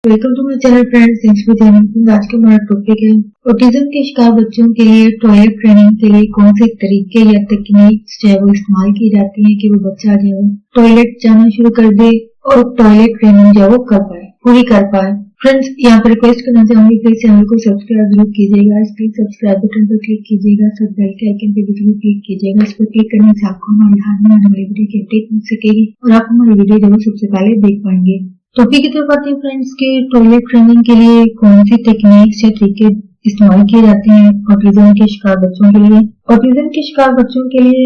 Welcome to my channel friends, thanks for joining. आज का हमारा टॉपिक है ऑटिज्म के शिकार बच्चों के लिए टॉयलेट ट्रेनिंग के लिए कौन से तरीके या तकनीक्स जो है वो इस्तेमाल की जाती हैं कि वो बच्चा जो है टॉयलेट जाना शुरू कर दे और टॉयलेट ट्रेनिंग जो है वो पूरी कर पाए। फ्रेंड्स, यहाँ पर रिक्वेस्ट करना चाहूंगी, प्लीज चैनल को सब्सक्राइब जरूर कीजिएगा। इस प्लीज सब्सक्राइब बटन पर क्लिक कीजिएगा, सब बेल के आइकन पे भी जरूर क्लिक कीजिएगा। इस पर क्लिक करने से आपको हमारे हाथ में आने वाली वीडियो की अपडेट मिल सकेगी और आप हमारी वीडियो जरूर सबसे पहले देख पाएंगे। टॉपिक की तरफ आते हैं फ्रेंड्स के टॉयलेट ट्रेनिंग के लिए कौन सी टेक्निक्स या तरीके इस्तेमाल किए जाते हैं ऑटिज्म के शिकार बच्चों के लिए। ऑटिज्म के शिकार बच्चों के लिए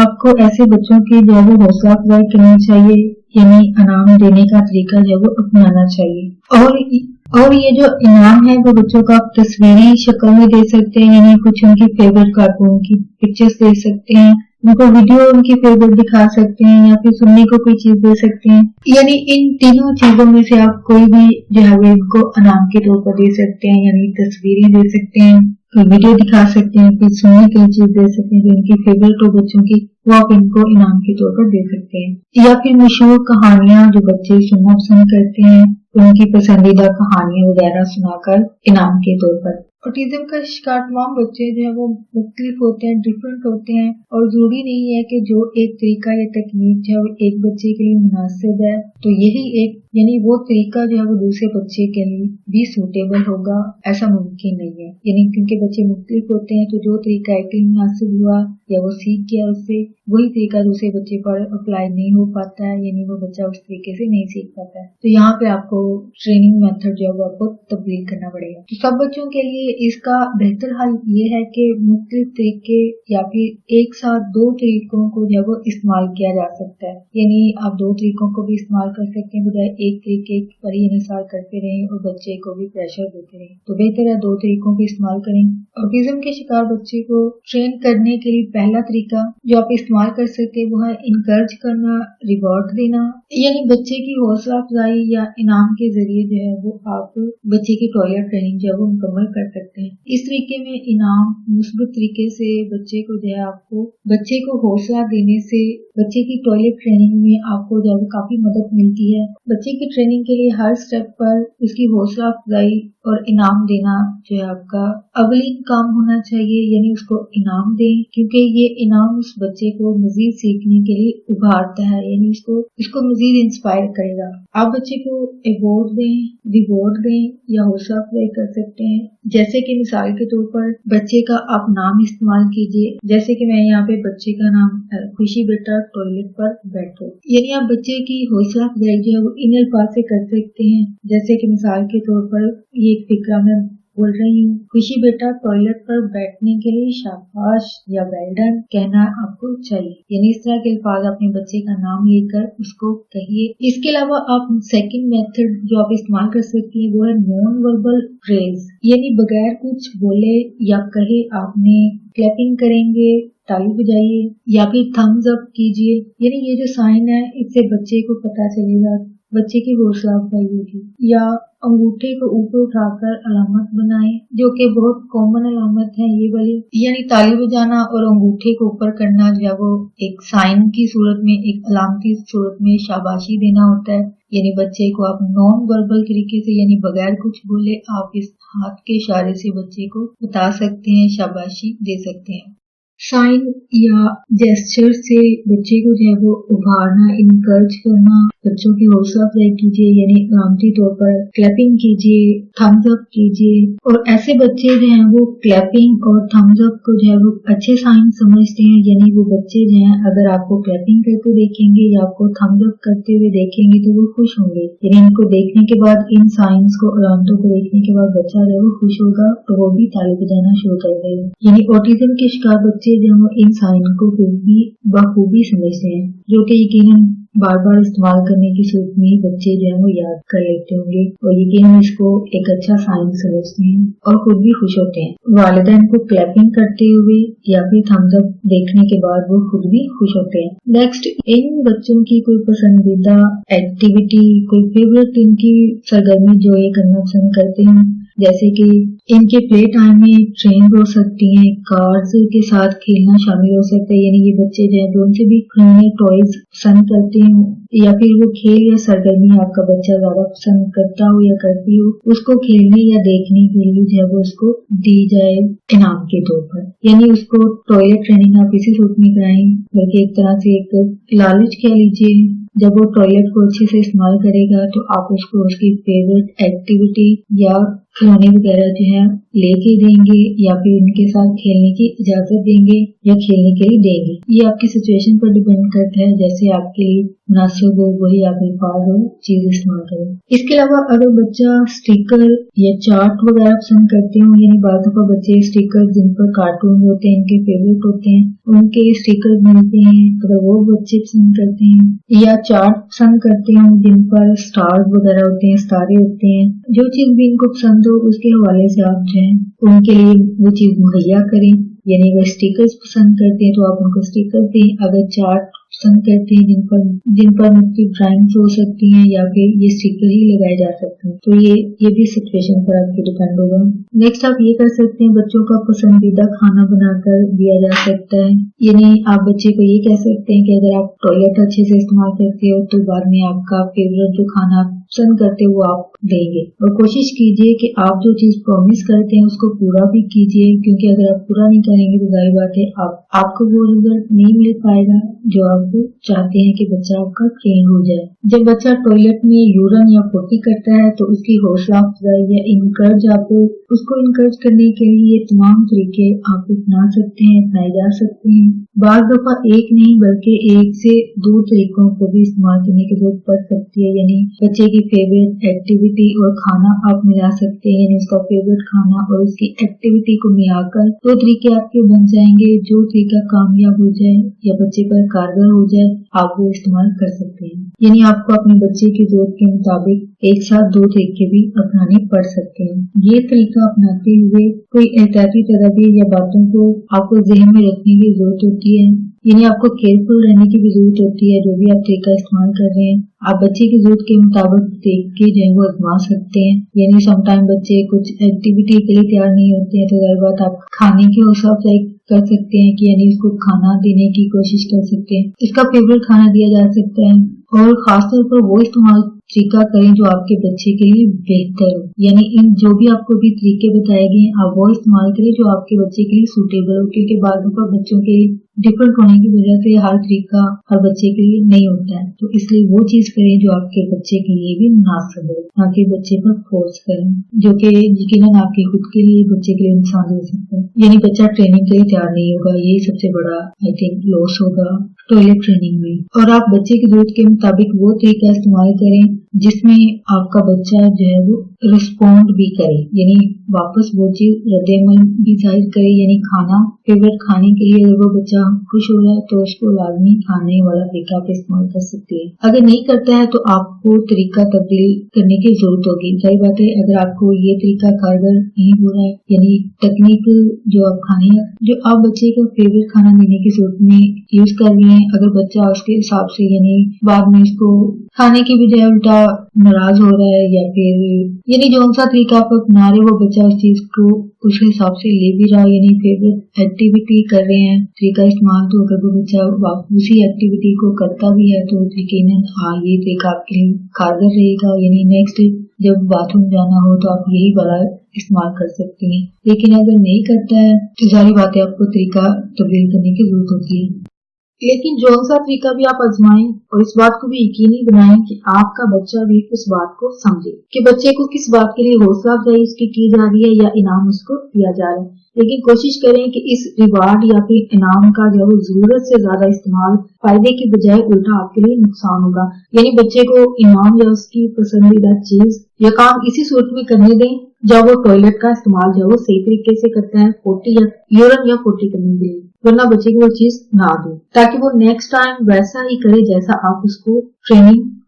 आपको ऐसे बच्चों की जो है वो हौसला अफजाई करनी चाहिए, यानी इनाम देने का तरीका जो है वो अपनाना चाहिए। और ये जो इनाम है वो बच्चों का आप तस्वीरी शक्ल में दे सकते हैं, यानी कुछ उनकी फेवरेट कार्टून की पिक्चर्स दे सकते हैं, उनको वीडियो उनकी फेवरेट दिखा सकते हैं या फिर सुनने को कोई चीज दे सकते हैं। यानी इन तीनों चीजों में से आप कोई भी जो है वो इनको इनाम के तौर पर दे सकते हैं, यानी तस्वीरें दे सकते हैं, कोई वीडियो दिखा सकते हैं, कोई सुनने की चीज दे सकते हैं जो इनकी फेवरेट हो बच्चों की, वो आप इनको इनाम के तौर पर दे सकते हैं। या फिर मशहूर कहानियां जो बच्चे सुनना पसंद करते हैं, उनकी पसंदीदा कहानियां वगैरह सुनाकर इनाम के तौर पर। ऑटिज्म का शिकार तमाम बच्चे जो है वो मुख्तलिफ होते हैं, डिफरेंट होते हैं और जरूरी नहीं है कि जो एक तरीका या तकनीक जो है वो एक बच्चे के लिए मुनासिब है तो यही एक यानी वो तरीका जो है वो दूसरे बच्चे के लिए भी सूटेबल होगा, ऐसा मुमकिन नहीं है। यानी क्योंकि बच्चे मुख्तलिफ होते हैं तो जो तरीका एक लिए मुनासिब हुआ या वो सीख गया उससे, वही तरीका दूसरे बच्चे पर अप्लाई नहीं हो पाता है, यानी वो बच्चा उस तरीके से नहीं सीख पाता है। तो यहाँ पे आपको ट्रेनिंग मेथड जो है वो आपको तब्दील करना पड़ेगा। तो सब बच्चों के लिए इसका बेहतर हल ये है कि मुख्तलिफ तरीके या फिर एक साथ दो तरीकों को जो है वो इस्तेमाल किया जा सकता है। यानी आप दो तरीकों को भी इस्तेमाल कर सकते हैं, बजाय एक तरीके पर ही इंसार करते रहें और बच्चे को भी प्रेशर देते रहें। तो बेहतर है दो तरीकों को इस्तेमाल करें। ऑटिज्म के शिकार बच्चे को ट्रेन करने के लिए पहला तरीका जो आप इस्तेमाल कर सकते हैं वो है इनकरेज करना, रिवॉर्ड देना, यानी बच्चे की हौसला अफजाई या इनाम के जरिए जो है वो आप बच्चे की टॉयलेट ट्रेनिंग जो है वो मुकम्मल कर सकते हैं। इस तरीके में इनाम मुस्बत तरीके से बच्चे को जो है आपको बच्चे को हौसला देने से बच्चे की टॉयलेट ट्रेनिंग में आपको जो है काफी मदद मिलती है। बच्चे की ट्रेनिंग के लिए हर स्टेप पर उसकी हौसला अफजाई और इनाम देना जो है आपका अवलीन काम होना चाहिए, यानी उसको इनाम दें क्योंकि ये इनाम उस बच्चे को मजीद सीखने के लिए उभारता है, यानी इसको मजीद इंस्पायर करेगा। आप बच्चे को अवार्ड दें, रिवॉर्ड दें या हौसला अफजाई कर सकते हैं। जैसे कि मिसाल के तौर पर बच्चे का आप नाम इस्तेमाल कीजिए, जैसे कि मैं यहाँ पे बच्चे का नाम खुशी बेटा टॉयलेट पर बैठो, यानी आप बच्चे की हौसला अफजाई जो है वो इन अल्फाज से कर सकते हैं। जैसे कि मिसाल के तौर पर ये एक फिक्रा में बोल रही हूँ, खुशी बेटा टॉयलेट पर बैठने के लिए शाबाश या वेल डन कहना आपको चाहिए, यानी इस तरह के अल्फाज अपने बच्चे का नाम लेकर उसको कहिए। इसके अलावा आप सेकंड मेथड जो आप इस्तेमाल कर सकती है वो है नॉन वर्बल फ्रेज, यानी बगैर कुछ बोले या कहे आपने क्लैपिंग करेंगे, ताली बजाइए या फिर थम्स अप कीजिए, यानी ये जो साइन है इससे बच्चे को पता चलेगा, बच्चे की हौसला अफजाई होगी। या अंगूठे को ऊपर उठाकर अलामत बनाएं, जो कि बहुत कॉमन अलामत है ये वाली, यानी ताली बजाना और अंगूठे को ऊपर करना जो है वो एक साइन की सूरत में, एक अलामती सूरत में शाबाशी देना होता है। यानी बच्चे को आप नॉन वर्बल तरीके से यानी बगैर कुछ बोले आप इस हाथ के इशारे से बच्चे को बता सकते हैं, शाबाशी दे सकते हैं। साइन या जेस्चर से बच्चे को जो है वो उभारना, इनकरेज करना, बच्चों की हौसला अफजाई कीजिए, यानी अलामती तौर पर क्लैपिंग कीजिए, थम्स अप कीजिए। और ऐसे बच्चे जो हैं वो क्लैपिंग और थम्स अप को जो है वो अच्छे साइन समझते हैं, यानी वो बच्चे जो हैं अगर आपको क्लैपिंग करते देखेंगे या आपको थम्स अप करते हुए देखेंगे तो वो खुश होंगे, यानी इनको देखने के बाद, इन साइंस को, अलामतों को देखने के बाद बच्चा जो है वो खुश होगा तो वो भी ताली बजाना शुरू कर देगा। यानी ऑटिज्म के शिकार बच्चे जो इन साइन को बखूबी समझते हैं, जो कि यकीनन बार बार इस्तेमाल करने की सूरत में बच्चे जो है वो याद कर लेते होंगे और यकीनन इसको एक अच्छा साइन समझते हैं और खुद भी खुश होते हैं। वालिदैन को क्लैपिंग करते हुए या फिर थम्स अप देखने के बाद वो खुद भी खुश होते हैं। नेक्स्ट, इन बच्चों की कोई पसंदीदा एक्टिविटी, कोई फेवरेट इनकी सरगर्मी जो ये करना पसंद करते हैं, जैसे कि इनके प्ले टाइम में ट्रेन हो सकती हैं, कार्स के साथ खेलना शामिल हो सकता है, यानी ये बच्चे जो है उनसे भी खिलौने टॉयज पसंद करते हैं, या फिर वो खेल या सरगर्मी आपका बच्चा ज्यादा पसंद करता हो या करती हो, उसको खेलने या देखने के लिए जो है वो उसको दी जाए इनाम के तौर पर। यानी उसको टॉयलेट ट्रेनिंग आप इसी सूट में कराएं, बल्कि एक तरह से एक लालच कह लीजिए। जब वो टॉयलेट को अच्छे से इस्तेमाल करेगा तो आप उसको उसकी फेवरेट एक्टिविटी या खिलौने वगैरह जो है लेके देंगे या फिर उनके साथ खेलने की इजाजत देंगे या खेलने के लिए देंगे। ये आपकी सिचुएशन पर डिपेंड करता है, जैसे आपके लिए मुनासिब हो वही आप अल्फाज हो चीज इस्तेमाल करें। इसके अलावा अगर बच्चा स्टिकर या चार्ट वगैरह पसंद करते हो, यानी बाद दफा बच्चे स्टिकर जिन पर कार्टून होते हैं इनके फेवरेट होते हैं उनके स्टिकर मिलते हैं, अगर वो बच्चे पसंद करते हैं या चार्ट पसंद करते हैं जिन पर स्टार्स वगैरह होते हैं, सितारे होते हैं, जो चीज भी इनको पसंद हो उसके हवाले से आप जो है उनके लिए वो चीज मुहैया करें। यानी अगर स्टिकर्स पसंद करते हैं तो आप उनको स्टिकर दें, अगर चार्ट पसंद करते हैं जिन पर मुख्तलिफ ड्राइंग्स हो सकती हैं या फिर ये स्टिकर ही लगाए जा सकते हैं, तो ये भी सिचुएशन पर आपके डिपेंड होगा। नेक्स्ट आप ये कर सकते हैं, बच्चों का पसंदीदा खाना बनाकर दिया जा सकता है। यानी आप बच्चे को ये कह सकते हैं कि अगर आप टॉयलेट अच्छे से इस्तेमाल करते हो तो बाद में आपका फेवरेट जो खाना पसंद करते हो वो आप देंगे, और कोशिश कीजिए कि आप जो चीज प्रॉमिस करते हैं उसको पूरा भी कीजिए, क्योंकि अगर आप पूरा नहीं करेंगे तो जाहिर बात है आपको वो रिजल्ट नहीं मिल पाएगा जो आप चाहते हैं कि बच्चा आपका ट्रेन हो जाए। जब बच्चा टॉयलेट में यूरिन या पोटी करता है तो उसकी हौसला अफजाई या इनकरेज उसको इनकरेज करने के लिए ये तमाम तरीके आप अपना सकते हैं, अपनाए जा सकते हैं। बार दफा एक नहीं बल्कि एक से दो तरीकों को भी इस्तेमाल करने की जरूरत पड़ सकती है। यानी बच्चे की फेवरेट एक्टिविटी और खाना आप मिला सकते हैं, यानी उसका फेवरेट खाना और उसकी एक्टिविटी को मिलाकर दो तरीके आपके बन जाएंगे। जो तरीका कामयाब हो जाए या बच्चे पर कारगर हो जाए आप वो इस्तेमाल कर सकते हैं। यानी आपको अपने बच्चे की जरूरत के मुताबिक एक साथ दो तरीके भी अपनाने पड़ सकते हैं। ये तरीका अपनाते हुए कोई एहतियाती तदबीर या बातों को आपको जहन में रखने की जरूरत होती है, यानी आपको केयरफुल रहने की भी जरूरत होती है। जो भी आप तरीका इस्तेमाल कर रहे हैं आप बच्चे की जरूरत के मुताबिक देख के जो है वो आजमा सकते हैं। यानी समटाइम बच्चे कुछ एक्टिविटी के लिए तैयार नहीं होते हैं तो जाहिर बात आप खाने की हौसला अफजाई कर सकते हैं कि यानी उसको खाना देने की कोशिश कर सकते हैं, इसका फेवरेट खाना दिया जा सकता है, और खासतौर पर वो इस्तेमाल तरीका करें जो आपके बच्चे के लिए बेहतर हो। यानी इन जो भी आपको भी तरीके बताए गए आप वो इस्तेमाल करें जो आपके बच्चे के लिए सूटेबल हो, क्योंकि बाद में बच्चों के डिफरेंट होने की वजह से हर तरीका हर बच्चे के लिए नहीं होता है, तो इसलिए वो चीज करें जो आपके बच्चे के लिए भी मुनासिब हो, ना कि बच्चे पर फोर्स करें जो कि यकीनन आपके खुद के लिए बच्चे के लिए नुकसान हो सकता है। यानी बच्चा ट्रेनिंग के लिए तैयार नहीं होगा, यही सबसे बड़ा आई थिंक लॉस होगा टॉयलेट ट्रेनिंग में। और आप बच्चे की जरूरत के मुताबिक वो तरीका इस्तेमाल करें जिसमें आपका बच्चा जो है वो रिस्पॉन्ड भी करे, यानी वापस वो चीज रद्द-ए-अमल भी जाहिर करे। यानी खाना फेवरेट खाने के लिए अगर वो बच्चा खुश हो रहा है तो उसको लाजमी खाने वाला तरीका आप इस्तेमाल कर सकते हैं। अगर नहीं करता है तो आपको तरीका तब्दील करने की जरूरत होगी। जाहिर बात है अगर आपको ये तरीका कारगर नहीं हो रहा है, यानी तकनीक जो आप खाने जो आप बच्चे को फेवरेट खाना देने की सूरत में यूज कर रहे हैं, अगर बच्चा उसके हिसाब से यानी बाद में इसको खाने की बजाय उल्टा नाराज हो रहा है या फिर यानी जो सा तरीका आप अपना रहे वो बच्चा उस चीज को उस हिसाब से ले भी रहा है, यानी फेवरेट एक्टिविटी कर रहे हैं तरीका इस्तेमाल, तो अगर वो बच्चा उसी एक्टिविटी को करता भी है तो यकीनन ये तरीका आपके लिए कारगर रहेगा। यानी नेक्स्ट जब बाथरूम जाना हो तो आप यही वाला इस्तेमाल कर सकते हैं। लेकिन अगर नहीं करता है तो सारी बातें आपको तरीका तब्दील करने की जरूरत होती है। लेकिन जो सा तरीका भी आप आजमाएं और इस बात को भी यकीनी बनाएं कि आपका बच्चा भी उस बात को समझे कि बच्चे को किस बात के लिए हौसला अफजाई उसकी की जा रही है या इनाम उसको दिया जा रहा है। लेकिन कोशिश करें कि इस रिवार्ड या फिर इनाम का जो है जरूरत से ज्यादा इस्तेमाल फायदे की बजाय उल्टा आपके लिए नुकसान होगा। यानी बच्चे को इनाम या उसकी पसंदीदा चीज या काम इसी सूरत में करने दें जब वो टॉयलेट का इस्तेमाल जो है वो सही तरीके से करता है, पोटी या यूरिन या पोटी करने के लिए, वरना बच्चे को वो चीज ना दे ताकि वो नेक्स्ट टाइम वैसा ही करे जैसा आप उसको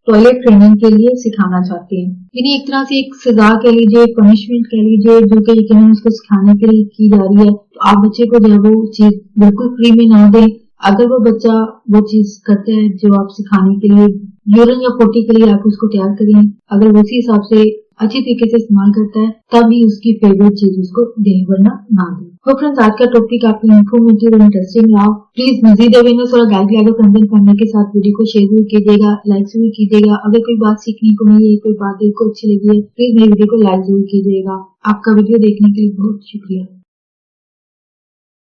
टॉयलेट ट्रेनिंग के लिए सिखाना चाहते हैं। यानी एक तरह से एक सजा कह लीजिए, पनिशमेंट कह लीजिए, जो कि यकीनन उसको सिखाने के लिए की जा रही है। तो आप बच्चे को जो है वो चीज बिल्कुल फ्री में ना दें। अगर वो बच्चा वो चीज करता है जो आप सिखाने के लिए यूरिन या पोटी के लिए आप उसको तैयार करें, अगर उसी हिसाब से अच्छी तरीके से इस्तेमाल करता है तभी उसकी फेवरेट चीज उसको दे, वरना ना दे। तो फ्रेंड्स, आज का टॉपिक आपको इन्फॉर्मेटिव और इंटरेस्टिंग रहा। प्लीज मजीद अवेयरनेस और गाइड लाइक कंटेंट पाने के साथ वीडियो को शेयर भी कीजिएगा, लाइक भी कीजिएगा। अगर कोई बात सीखने को मिली है, कोई बात दिल को अच्छी लगी है, प्लीज मेरी वीडियो को लाइक जरूर कीजिएगा। आपका वीडियो देखने के लिए बहुत शुक्रिया।